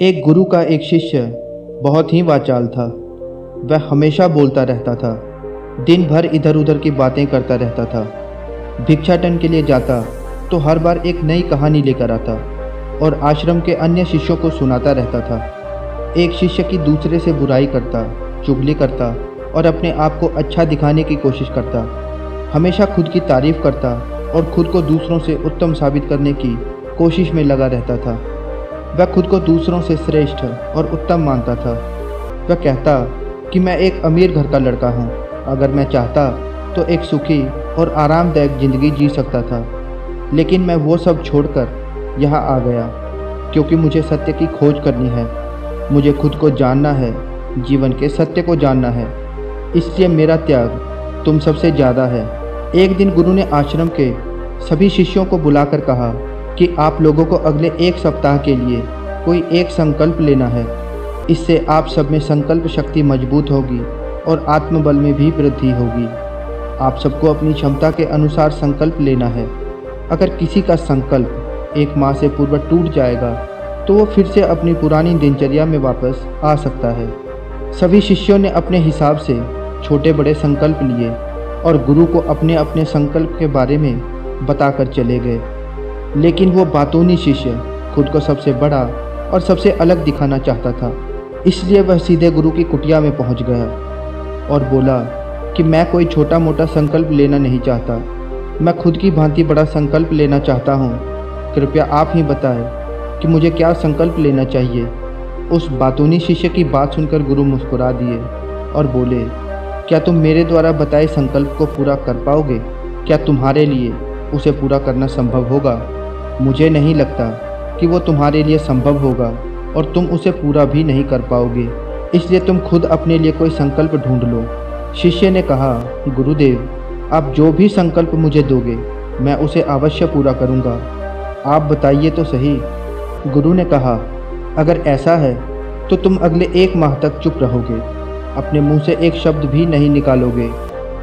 एक गुरु का एक शिष्य बहुत ही वाचाल था। वह हमेशा बोलता रहता था, दिन भर इधर उधर की बातें करता रहता था। भिक्षाटन के लिए जाता तो हर बार एक नई कहानी लेकर आता और आश्रम के अन्य शिष्यों को सुनाता रहता था। एक शिष्य की दूसरे से बुराई करता, चुगली करता और अपने आप को अच्छा दिखाने की कोशिश करता। हमेशा खुद की तारीफ करता और खुद को दूसरों से उत्तम साबित करने की कोशिश में लगा रहता था। वह खुद को दूसरों से श्रेष्ठ और उत्तम मानता था। वह कहता कि मैं एक अमीर घर का लड़का हूँ, अगर मैं चाहता तो एक सुखी और आरामदायक ज़िंदगी जी सकता था, लेकिन मैं वो सब छोड़कर यहाँ आ गया क्योंकि मुझे सत्य की खोज करनी है। मुझे खुद को जानना है, जीवन के सत्य को जानना है, इसलिए मेरा त्याग तुम सबसे ज़्यादा है। एक दिन गुरु ने आश्रम के सभी शिष्यों को बुलाकर कहा कि आप लोगों को अगले एक सप्ताह के लिए कोई एक संकल्प लेना है। इससे आप सब में संकल्प शक्ति मजबूत होगी और आत्मबल में भी वृद्धि होगी। आप सबको अपनी क्षमता के अनुसार संकल्प लेना है। अगर किसी का संकल्प एक माह से पूर्व टूट जाएगा तो वो फिर से अपनी पुरानी दिनचर्या में वापस आ सकता है। सभी शिष्यों ने अपने हिसाब से छोटे बड़े संकल्प लिए और गुरु को अपने अपने संकल्प के बारे में बताकर चले गए। लेकिन वो बातूनी शिष्य खुद को सबसे बड़ा और सबसे अलग दिखाना चाहता था, इसलिए वह सीधे गुरु की कुटिया में पहुंच गया और बोला कि मैं कोई छोटा मोटा संकल्प लेना नहीं चाहता, मैं खुद की भांति बड़ा संकल्प लेना चाहता हूँ। कृपया आप ही बताएं कि मुझे क्या संकल्प लेना चाहिए। उस बातूनी शिष्य की बात सुनकर गुरु मुस्कुरा दिए और बोले, क्या तुम मेरे द्वारा बताए संकल्प को पूरा कर पाओगे? क्या तुम्हारे लिए उसे पूरा करना संभव होगा? मुझे नहीं लगता कि वो तुम्हारे लिए संभव होगा और तुम उसे पूरा भी नहीं कर पाओगे, इसलिए तुम खुद अपने लिए कोई संकल्प ढूंढ लो। शिष्य ने कहा, गुरुदेव, आप जो भी संकल्प मुझे दोगे मैं उसे अवश्य पूरा करूँगा, आप बताइए तो सही। गुरु ने कहा, अगर ऐसा है तो तुम अगले एक माह तक चुप रहोगे, अपने मुंह से एक शब्द भी नहीं निकालोगे,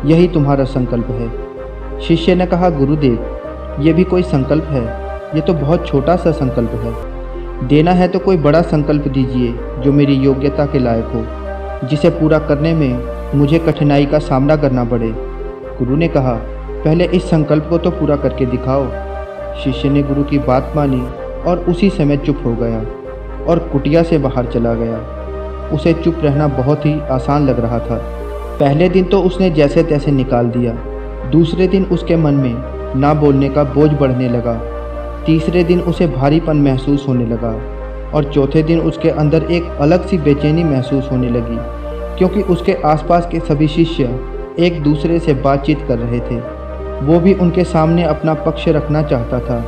यही तुम्हारा संकल्प है। शिष्य ने कहा, गुरुदेव, ये भी कोई संकल्प है? ये तो बहुत छोटा सा संकल्प है। देना है तो कोई बड़ा संकल्प दीजिए जो मेरी योग्यता के लायक हो, जिसे पूरा करने में मुझे कठिनाई का सामना करना पड़े। गुरु ने कहा, पहले इस संकल्प को तो पूरा करके दिखाओ। शिष्य ने गुरु की बात मानी और उसी समय चुप हो गया और कुटिया से बाहर चला गया। उसे चुप रहना बहुत ही आसान लग रहा था। पहले दिन तो उसने जैसे तैसे निकाल दिया, दूसरे दिन उसके मन में ना बोलने का बोझ बढ़ने लगा, तीसरे दिन उसे भारीपन महसूस होने लगा और चौथे दिन उसके अंदर एक अलग सी बेचैनी महसूस होने लगी, क्योंकि उसके आसपास के सभी शिष्य एक दूसरे से बातचीत कर रहे थे। वो भी उनके सामने अपना पक्ष रखना चाहता था।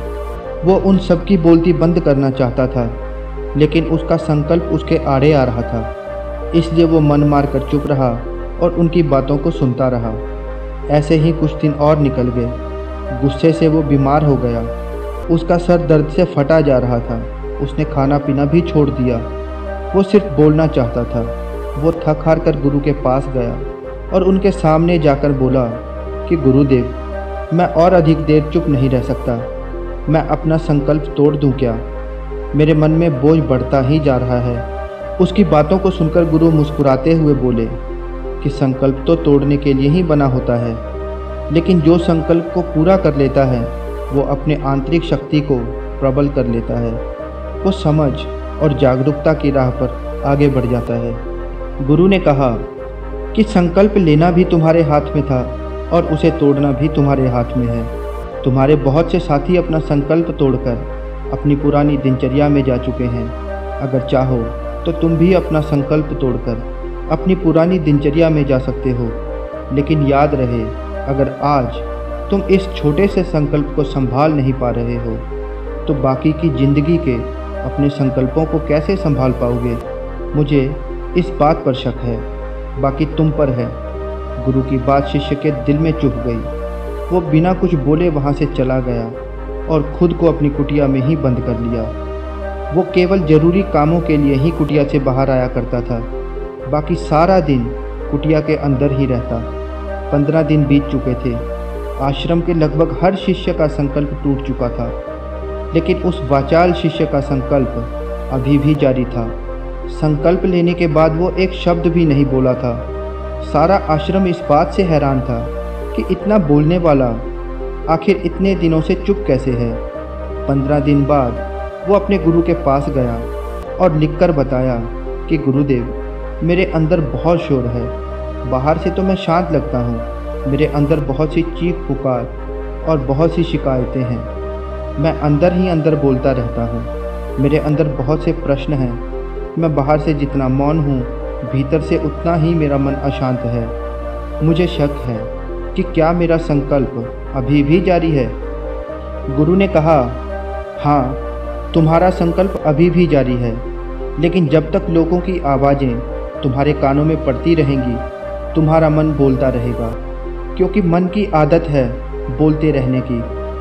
वो उन सब की बोलती बंद करना चाहता था, लेकिन उसका संकल्प उसके आड़े आ रहा था, इसलिए वो मन मार कर चुप रहा और उनकी बातों को सुनता रहा। ऐसे ही कुछ दिन और निकल गए। गुस्से से वो बीमार हो गया। उसका सर दर्द से फटा जा रहा था। उसने खाना पीना भी छोड़ दिया। वो सिर्फ बोलना चाहता था। वो थक हार कर गुरु के पास गया और उनके सामने जाकर बोला कि गुरुदेव, मैं और अधिक देर चुप नहीं रह सकता। मैं अपना संकल्प तोड़ दूं क्या? मेरे मन में बोझ बढ़ता ही जा रहा है। उसकी बातों को सुनकर गुरु मुस्कुराते हुए बोले कि संकल्प तो तोड़ने के लिए ही बना होता है, लेकिन जो संकल्प को पूरा कर लेता है वो अपने आंतरिक शक्ति को प्रबल कर लेता है। वो समझ और जागरूकता की राह पर आगे बढ़ जाता है। गुरु ने कहा कि संकल्प लेना भी तुम्हारे हाथ में था और उसे तोड़ना भी तुम्हारे हाथ में है। तुम्हारे बहुत से साथी अपना संकल्प तोड़कर अपनी पुरानी दिनचर्या में जा चुके हैं। अगर चाहो तो तुम भी अपना संकल्प तोड़कर अपनी पुरानी दिनचर्या में जा सकते हो, लेकिन याद रहे, अगर आज तुम इस छोटे से संकल्प को संभाल नहीं पा रहे हो तो बाकी की ज़िंदगी के अपने संकल्पों को कैसे संभाल पाओगे? मुझे इस बात पर शक है, बाकी तुम पर है। गुरु की बात शिष्य के दिल में चुभ गई। वो बिना कुछ बोले वहाँ से चला गया और खुद को अपनी कुटिया में ही बंद कर लिया। वो केवल ज़रूरी कामों के लिए ही कुटिया से बाहर आया करता था, बाकी सारा दिन कुटिया के अंदर ही रहता। 15 दिन बीत चुके थे। आश्रम के लगभग हर शिष्य का संकल्प टूट चुका था, लेकिन उस वाचाल शिष्य का संकल्प अभी भी जारी था। संकल्प लेने के बाद वो एक शब्द भी नहीं बोला था। सारा आश्रम इस बात से हैरान था कि इतना बोलने वाला आखिर इतने दिनों से चुप कैसे है। 15 दिन बाद वो अपने गुरु के पास गया और लिखकर बताया कि गुरुदेव, मेरे अंदर बहुत शोर है। बाहर से तो मैं शांत लगता हूँ, मेरे अंदर बहुत सी चीख पुकार और बहुत सी शिकायतें हैं। मैं अंदर ही अंदर बोलता रहता हूँ। मेरे अंदर बहुत से प्रश्न हैं। मैं बाहर से जितना मौन हूँ, भीतर से उतना ही मेरा मन अशांत है। मुझे शक है कि क्या मेरा संकल्प अभी भी जारी है। गुरु ने कहा, हाँ, तुम्हारा संकल्प अभी भी जारी है, लेकिन जब तक लोगों की आवाज़ें तुम्हारे कानों में पड़ती रहेंगी, तुम्हारा मन बोलता रहेगा, क्योंकि मन की आदत है बोलते रहने की।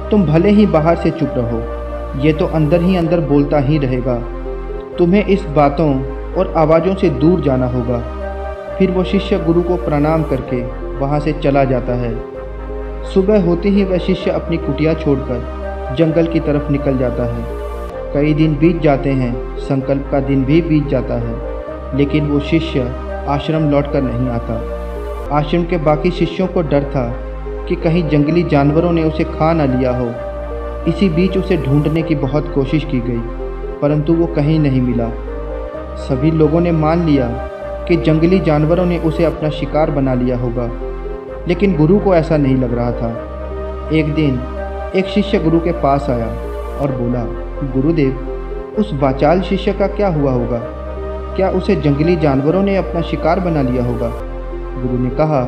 तुम भले ही बाहर से चुप रहो, ये तो अंदर ही अंदर बोलता ही रहेगा। तुम्हें इस बातों और आवाज़ों से दूर जाना होगा। फिर वो शिष्य गुरु को प्रणाम करके वहाँ से चला जाता है। सुबह होते ही वह शिष्य अपनी कुटिया छोड़कर जंगल की तरफ निकल जाता है। कई दिन बीत जाते हैं, संकल्प का दिन भी बीत जाता है, लेकिन वो शिष्य आश्रम लौटकर नहीं आता। आश्रम के बाकी शिष्यों को डर था कि कहीं जंगली जानवरों ने उसे खा न लिया हो। इसी बीच उसे ढूंढने की बहुत कोशिश की गई, परंतु वो कहीं नहीं मिला। सभी लोगों ने मान लिया कि जंगली जानवरों ने उसे अपना शिकार बना लिया होगा, लेकिन गुरु को ऐसा नहीं लग रहा था। एक दिन एक शिष्य गुरु के पास आया और बोला, गुरुदेव, उस वाचाल शिष्य का क्या हुआ होगा? क्या उसे जंगली जानवरों ने अपना शिकार बना लिया होगा? गुरु ने कहा,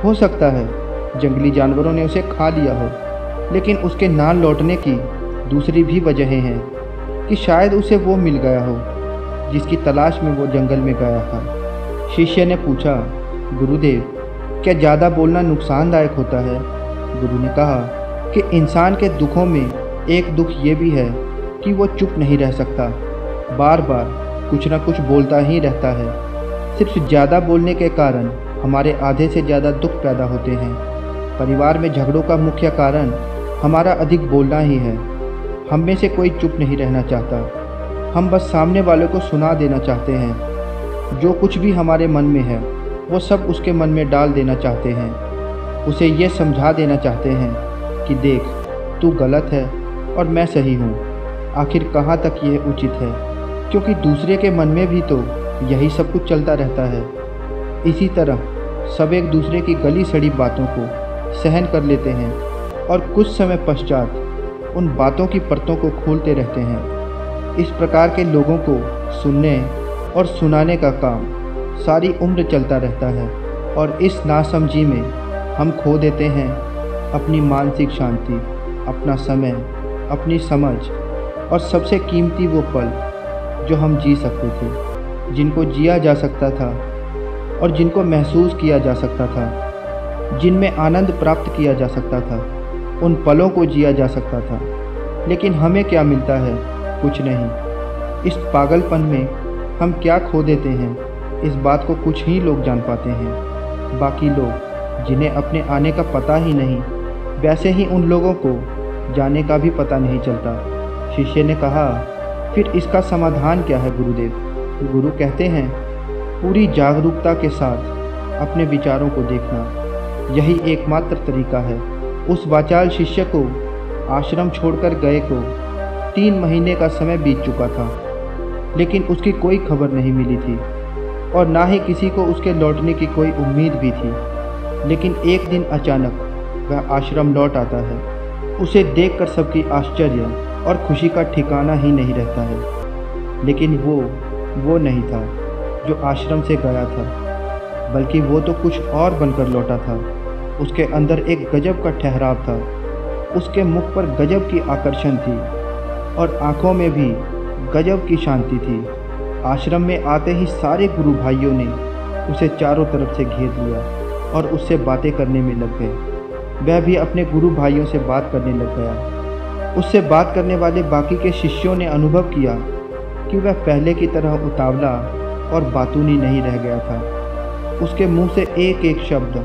हो सकता है जंगली जानवरों ने उसे खा लिया हो, लेकिन उसके ना लौटने की दूसरी भी वजहें हैं कि शायद उसे वो मिल गया हो जिसकी तलाश में वो जंगल में गया था। शिष्य ने पूछा, गुरुदेव, क्या ज़्यादा बोलना नुकसानदायक होता है? गुरु ने कहा कि इंसान के दुखों में एक दुख ये भी है कि वो चुप नहीं रह सकता, बार बार कुछ ना कुछ बोलता ही रहता है। सिर्फ ज़्यादा बोलने के कारण हमारे आधे से ज़्यादा दुख पैदा होते हैं। परिवार में झगड़ों का मुख्य कारण हमारा अधिक बोलना ही है। हम में से कोई चुप नहीं रहना चाहता। हम बस सामने वाले को सुना देना चाहते हैं। जो कुछ भी हमारे मन में है वो सब उसके मन में डाल देना चाहते हैं। उसे ये समझा देना चाहते हैं कि देख, तू गलत है और मैं सही हूँ। आखिर कहाँ तक यह उचित है, क्योंकि दूसरे के मन में भी तो यही सब कुछ चलता रहता है। इसी तरह सब एक दूसरे की गली सड़ी बातों को सहन कर लेते हैं और कुछ समय पश्चात उन बातों की परतों को खोलते रहते हैं। इस प्रकार के लोगों को सुनने और सुनाने का काम सारी उम्र चलता रहता है और इस नासमझी में हम खो देते हैं अपनी मानसिक शांति, अपना समय, अपनी समझ और सबसे कीमती वो पल जो हम जी सकते थे, जिनको जिया जा सकता था और जिनको महसूस किया जा सकता था, जिनमें आनंद प्राप्त किया जा सकता था। उन पलों को जिया जा सकता था, लेकिन हमें क्या मिलता है? कुछ नहीं। इस पागलपन में हम क्या खो देते हैं, इस बात को कुछ ही लोग जान पाते हैं। बाकी लोग जिन्हें अपने आने का पता ही नहीं, वैसे ही उन लोगों को जाने का भी पता नहीं चलता। शिष्य ने कहा, फिर इसका समाधान क्या है गुरुदेव? गुरु कहते हैं, पूरी जागरूकता के साथ अपने विचारों को देखना, यही एकमात्र तरीका है। उस वाचाल शिष्य को आश्रम छोड़कर गए को 3 महीने का समय बीत चुका था, लेकिन उसकी कोई खबर नहीं मिली थी और ना ही किसी को उसके लौटने की कोई उम्मीद भी थी। लेकिन एक दिन अचानक वह आश्रम लौट आता है। उसे देखकर सबकी आश्चर्य और खुशी का ठिकाना ही नहीं रहता है। लेकिन वो नहीं था जो आश्रम से गया था, बल्कि वो तो कुछ और बनकर लौटा था। उसके अंदर एक गजब का ठहराव था। उसके मुख पर गजब की आकर्षण थी और आंखों में भी गजब की शांति थी। आश्रम में आते ही सारे गुरु भाइयों ने उसे चारों तरफ से घेर लिया और उससे बातें करने में लग गए। वह भी अपने गुरु भाइयों से बात करने लग गया। उससे बात करने वाले बाकी के शिष्यों ने अनुभव किया कि वह पहले की तरह उतावला और बातूनी नहीं रह गया था। उसके मुंह से एक एक शब्द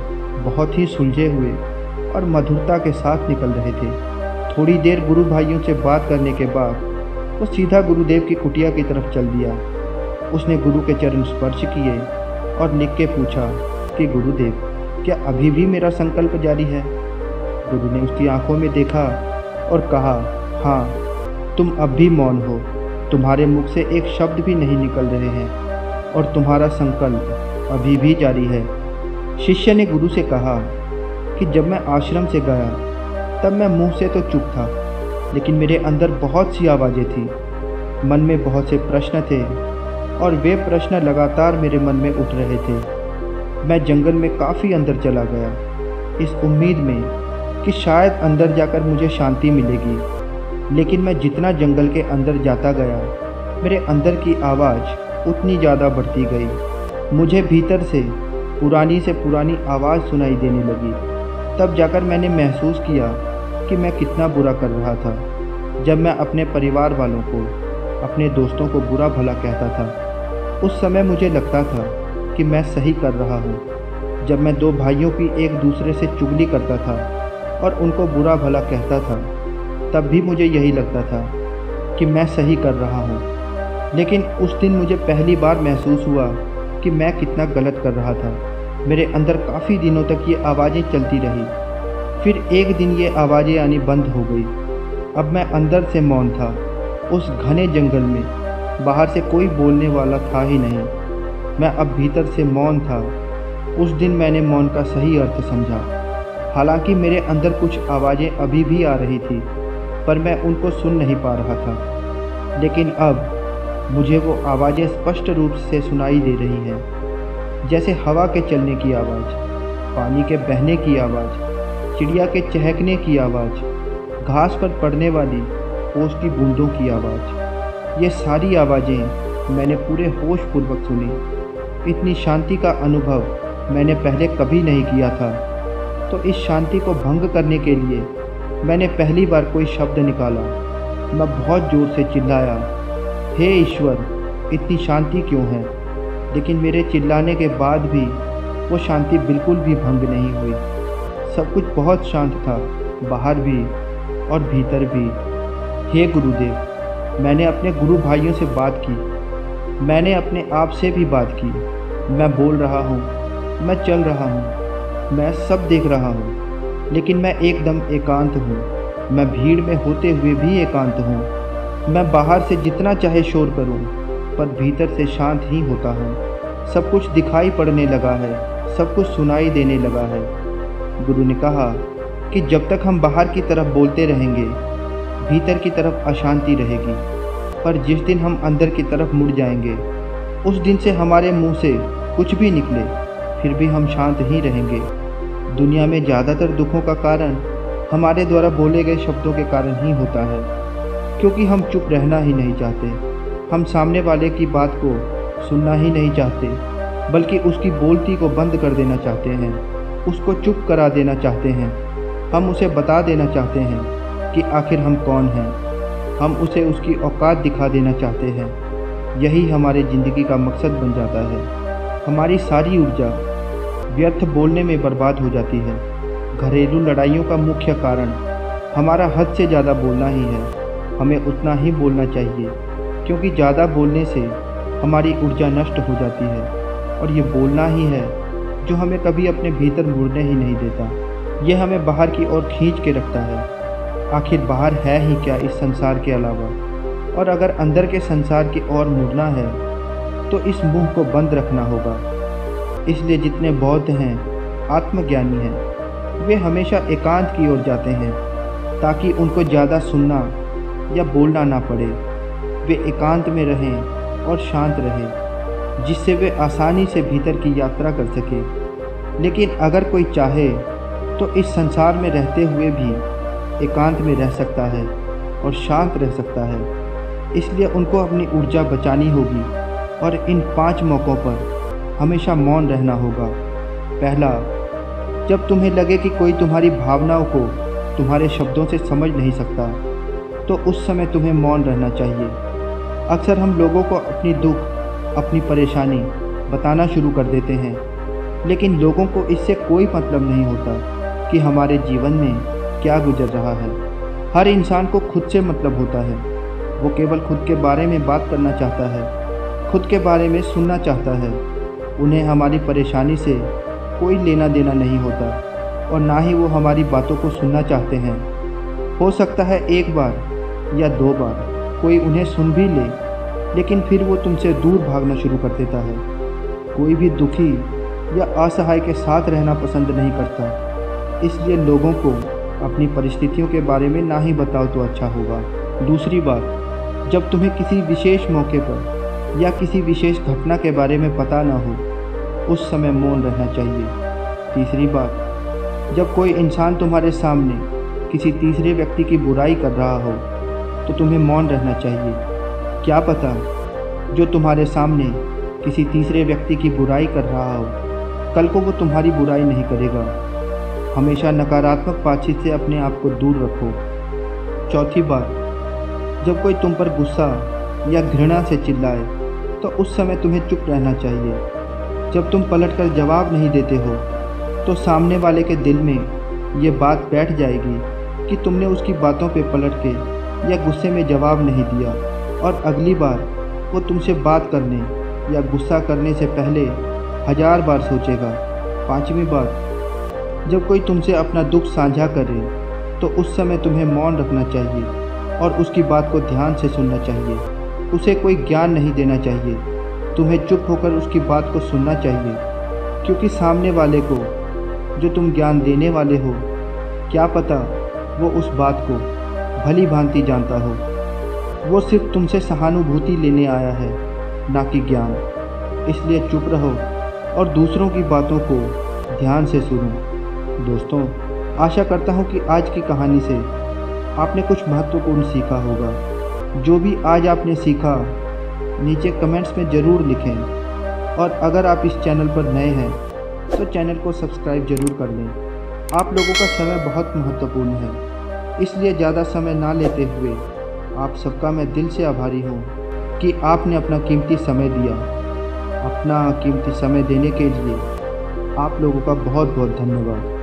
बहुत ही सुलझे हुए और मधुरता के साथ निकल रहे थे। थोड़ी देर गुरु भाइयों से बात करने के बाद वो सीधा गुरुदेव की कुटिया की तरफ चल दिया। उसने गुरु के चरण स्पर्श किए और लिख के पूछा कि गुरुदेव, क्या अभी भी मेरा संकल्प जारी है? गुरु ने उसकी आंखों में देखा और कहा, हाँ, तुम अब भी मौन हो। तुम्हारे मुख से एक शब्द भी नहीं निकल रहे हैं और तुम्हारा संकल्प अभी भी जारी है। शिष्य ने गुरु से कहा कि जब मैं आश्रम से गया तब मैं मुंह से तो चुप था, लेकिन मेरे अंदर बहुत सी आवाज़ें थी। मन में बहुत से प्रश्न थे और वे प्रश्न लगातार मेरे मन में उठ रहे थे। मैं जंगल में काफ़ी अंदर चला गया, इस उम्मीद में कि शायद अंदर जाकर मुझे शांति मिलेगी। लेकिन मैं जितना जंगल के अंदर जाता गया, मेरे अंदर की आवाज़ उतनी ज़्यादा बढ़ती गई। मुझे भीतर से पुरानी आवाज़ सुनाई देने लगी। तब जाकर मैंने महसूस किया कि मैं कितना बुरा कर रहा था। जब मैं अपने परिवार वालों को, अपने दोस्तों को बुरा भला कहता था, उस समय मुझे लगता था कि मैं सही कर रहा हूँ। जब मैं दो भाइयों की एक दूसरे से चुगली करता था और उनको बुरा भला कहता था, तब भी मुझे यही लगता था कि मैं सही कर रहा हूँ। लेकिन उस दिन मुझे पहली बार महसूस हुआ कि मैं कितना गलत कर रहा था। मेरे अंदर काफ़ी दिनों तक ये आवाज़ें चलती रही। फिर एक दिन ये आवाज़ें आनी बंद हो गई। अब मैं अंदर से मौन था। उस घने जंगल में बाहर से कोई बोलने वाला था ही नहीं। मैं अब भीतर से मौन था। उस दिन मैंने मौन का सही अर्थ समझा। हालांकि मेरे अंदर कुछ आवाज़ें अभी भी आ रही थी, पर मैं उनको सुन नहीं पा रहा था। लेकिन अब मुझे वो आवाज़ें स्पष्ट रूप से सुनाई दे रही हैं, जैसे हवा के चलने की आवाज़, पानी के बहने की आवाज़, चिड़िया के चहकने की आवाज़, घास पर पड़ने वाली ओस की बूंदों की आवाज़। ये सारी आवाज़ें मैंने पूरे होशपूर्वक सुनी। इतनी शांति का अनुभव मैंने पहले कभी नहीं किया था। तो इस शांति को भंग करने के लिए मैंने पहली बार कोई शब्द निकाला। मैं बहुत ज़ोर से चिल्लाया, हे ईश्वर, इतनी शांति क्यों है? लेकिन मेरे चिल्लाने के बाद भी वो शांति बिल्कुल भी भंग नहीं हुई। सब कुछ बहुत शांत था, बाहर भी और भीतर भी। हे गुरुदेव, मैंने अपने गुरु भाइयों से बात की, मैंने अपने आप से भी बात की। मैं बोल रहा हूँ, मैं चल रहा हूँ, मैं सब देख रहा हूँ, लेकिन मैं एकदम एकांत हूँ। मैं भीड़ में होते हुए भी एकांत हूँ। मैं बाहर से जितना चाहे शोर करूं, पर भीतर से शांत ही होता हूं। सब कुछ दिखाई पड़ने लगा है, सब कुछ सुनाई देने लगा है। गुरु ने कहा कि जब तक हम बाहर की तरफ बोलते रहेंगे, भीतर की तरफ अशांति रहेगी। पर जिस दिन हम अंदर की तरफ मुड़ जाएंगे, उस दिन से हमारे मुंह से कुछ भी निकले, फिर भी हम शांत ही रहेंगे। दुनिया में ज़्यादातर दुखों का कारण हमारे द्वारा बोले गए शब्दों के कारण ही होता है, क्योंकि हम चुप रहना ही नहीं चाहते। हम सामने वाले की बात को सुनना ही नहीं चाहते, बल्कि उसकी बोलती को बंद कर देना चाहते हैं, उसको चुप करा देना चाहते हैं। हम उसे बता देना चाहते हैं कि आखिर हम कौन हैं। हम उसे उसकी औकात दिखा देना चाहते हैं। यही हमारे ज़िंदगी का मकसद बन जाता है। हमारी सारी ऊर्जा व्यर्थ बोलने में बर्बाद हो जाती है। घरेलू लड़ाइयों का मुख्य कारण हमारा हद से ज़्यादा बोलना ही है। हमें उतना ही बोलना चाहिए, क्योंकि ज़्यादा बोलने से हमारी ऊर्जा नष्ट हो जाती है। और ये बोलना ही है जो हमें कभी अपने भीतर मुड़ने ही नहीं देता। ये हमें बाहर की ओर खींच के रखता है। आखिर बाहर है ही क्या इस संसार के अलावा? और अगर अंदर के संसार की ओर मुड़ना है तो इस मुंह को बंद रखना होगा। इसलिए जितने बौद्ध हैं, आत्मज्ञानी हैं, वे हमेशा एकांत की ओर जाते हैं, ताकि उनको ज़्यादा सुनना या बोलना ना पड़े। वे एकांत में रहें और शांत रहें, जिससे वे आसानी से भीतर की यात्रा कर सकें। लेकिन अगर कोई चाहे तो इस संसार में रहते हुए भी एकांत में रह सकता है और शांत रह सकता है। इसलिए उनको अपनी ऊर्जा बचानी होगी और इन 5 मौक़ों पर हमेशा मौन रहना होगा। पहला, जब तुम्हें लगे कि कोई तुम्हारी भावनाओं को तुम्हारे शब्दों से समझ नहीं सकता, तो उस समय तुम्हें मौन रहना चाहिए। अक्सर हम लोगों को अपनी दुख, अपनी परेशानी बताना शुरू कर देते हैं, लेकिन लोगों को इससे कोई मतलब नहीं होता कि हमारे जीवन में क्या गुजर रहा है। हर इंसान को खुद से मतलब होता है। वो केवल खुद के बारे में बात करना चाहता है, खुद के बारे में सुनना चाहता है। उन्हें हमारी परेशानी से कोई लेना देना नहीं होता और ना ही वो हमारी बातों को सुनना चाहते हैं। हो सकता है एक बार या दो बार कोई उन्हें सुन भी ले, लेकिन फिर वो तुमसे दूर भागना शुरू कर देता है। कोई भी दुखी या असहाय के साथ रहना पसंद नहीं करता, इसलिए लोगों को अपनी परिस्थितियों के बारे में ना ही बताओ तो अच्छा होगा। दूसरी बात, जब तुम्हें किसी विशेष मौके पर या किसी विशेष घटना के बारे में पता ना हो, उस समय मौन रहना चाहिए। तीसरी बात, जब कोई इंसान तुम्हारे सामने किसी तीसरे व्यक्ति की बुराई कर रहा हो तो तुम्हें मौन रहना चाहिए। क्या पता जो तुम्हारे सामने किसी तीसरे व्यक्ति की बुराई कर रहा हो, कल को वो तुम्हारी बुराई नहीं करेगा। हमेशा नकारात्मक बातचीत से अपने आप को दूर रखो। चौथी बात, जब कोई तुम पर गुस्सा या घृणा से चिल्लाए तो उस समय तुम्हें चुप रहना चाहिए। जब तुम पलटकर जवाब नहीं देते हो तो सामने वाले के दिल में ये बात बैठ जाएगी कि तुमने उसकी बातों पे पलट के या गुस्से में जवाब नहीं दिया, और अगली बार वो तुमसे बात करने या गुस्सा करने से पहले 1000 बार सोचेगा। पांचवी बात, जब कोई तुमसे अपना दुख साझा करे तो उस समय तुम्हें मौन रखना चाहिए और उसकी बात को ध्यान से सुनना चाहिए। उसे कोई ज्ञान नहीं देना चाहिए, तुम्हें चुप होकर उसकी बात को सुनना चाहिए, क्योंकि सामने वाले को जो तुम ज्ञान देने वाले हो, क्या पता वो उस बात को भली भांति जानता हो। वो सिर्फ तुमसे सहानुभूति लेने आया है, ना कि ज्ञान। इसलिए चुप रहो और दूसरों की बातों को ध्यान से सुनो। दोस्तों, आशा करता हूँ कि आज की कहानी से आपने कुछ महत्वपूर्ण सीखा होगा। जो भी आज आपने सीखा नीचे कमेंट्स में ज़रूर लिखें, और अगर आप इस चैनल पर नए हैं तो चैनल को सब्सक्राइब ज़रूर कर लें। आप लोगों का समय बहुत महत्वपूर्ण है, इसलिए ज़्यादा समय ना लेते हुए आप सबका मैं दिल से आभारी हूँ कि आपने अपना कीमती समय दिया। अपना कीमती समय देने के लिए आप लोगों का बहुत बहुत धन्यवाद।